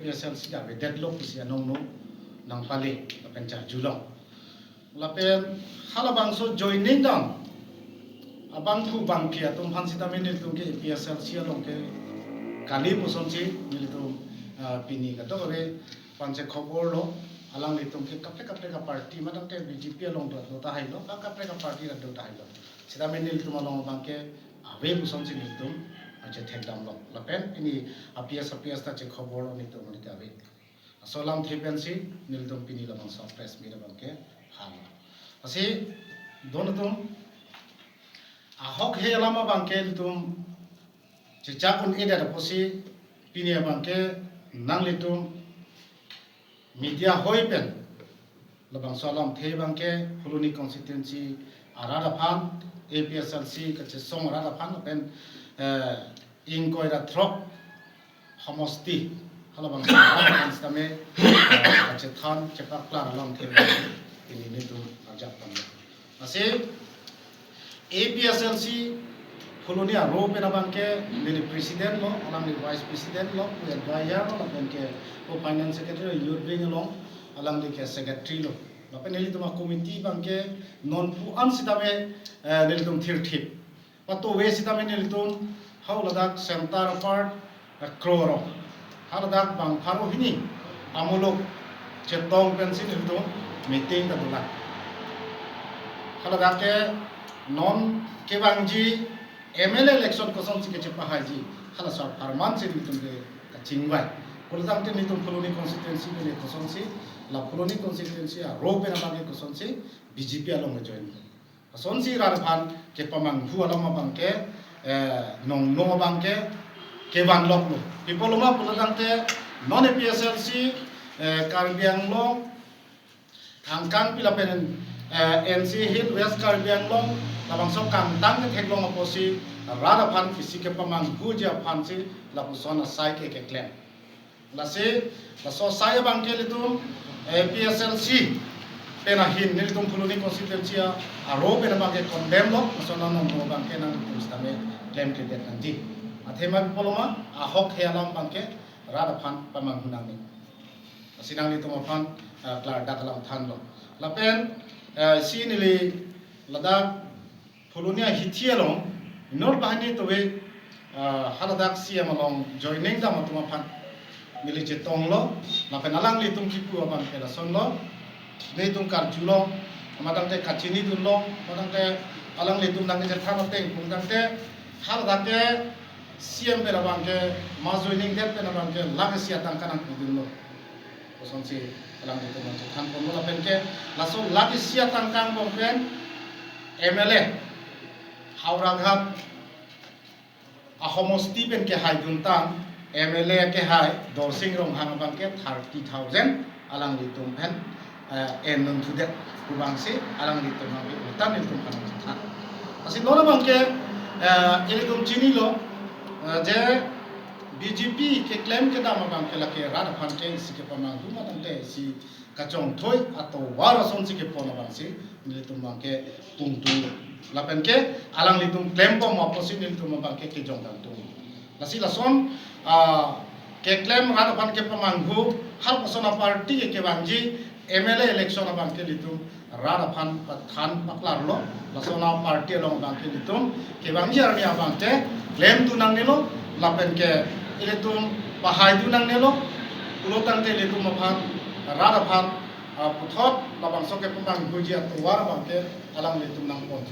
Biasa sida be deadlock isia nong nang pali lapen jar julong lapen hala bangso joining dang abang ku bangkia tum han sida menil tum ke PSL sia long ke kali musonci mil tum pini ka to re panche khobor lo alang li tum ke kapre ka party madam te BJP long do ta hai lo kapre ka party ra do ta hai lo sida menil tum long bangke ave musonci mil tum aja thekdam lo lapen ini apias ta che khobor ni to mani tabe solam thepensi niltum pini lamang sa press mira bangke hal asi don tum ahok he lama bangke tum cecakun ida da posi pini bangke nang litum media hoipen labang solam the bangke huluni constituency arada phan APSLC ka che song arada phan pen ingkoira throk homosti halabang stame achethan chepak plan long the ini nitu ajak pan ase APSLC fuluni aro pena bangke dari presiden lo alam di vice president lo yang bayar lo bangke ko finance secretary yurding lo alam di ke secretary lo lapen nili tuma committee bangke non pu an sitame nili tum thirthip pato we sitame nili tum how ladak center part kroro haladak bang pharo hini amulok chetong pensin itu meeting ta dula haladak ke non kebangji MLA election koson sike chepa haji hala sar farman se ditum ke kachingwai kuladang te nitum fuluni constituency ke koson si la fuluni constituency a ro pe na koson si BJP along join koson si rar phan ke pamang hu alama bangke nong no bangke kevan lok lo people ma puladang te non PSLC Karbiang lo angkang pilapen NC Hill West Karbiang lo labang sok kang tang ke long aposi rada phan fisike pamang guja phan si la pusona sai ke klem la se la so sai bangke litum PSLC pena hin nilitum fuluni constituency a ro pena bangke condemn lo masona no bangke nang stame klem ke det nanti athema poloma ahok healam bangke rada phan pamang hunang ni sinang ni tuma phan klar dakalam than lo lapen sinili ladak fulunia hithialong nor bahani tobe haladak siam along joining da matuma phan mili chetong lo lapen alang li tum kipu abang pela son lo nei tum kar julo amadang te kachini dun lo madang te alang li tum nang je thano teng pungdang te haladak ke siam pela bangke ma joining det pela bangke lag sia tangkanan pudun lo koson si alang li tum than pon lo lapen ke laso lag sia tangkang bongpen MLA Hauraghat ahomosti pen ke hai juntang MLA ke hai dorsing rong hang bangke 30,000 alang litum pen enun tude kubangsi alang litum habi utan litum kan than asin lona bangke ilitum chini lo je BJP ke claim ke dama bangke lake rad phan ke sike pamang duma tante si kachong thoi atau warason sike pona bangsi litum bangke tungtung lapen ke alang litum claim po ma posin litum bangke ke jong dang tung lasi lason ke claim rad phan ke pamanghu har posona party ke bangji MLA election bangke litum rad phan pathan paklar lo lasona party long bangke litum ke bangji arni bangke claim tu nang nilo lapen ke litum pahai tu nang nilo ulotang te litum phan rad phan puthot labang soke pamang guji atwar bangke alang litum nang pon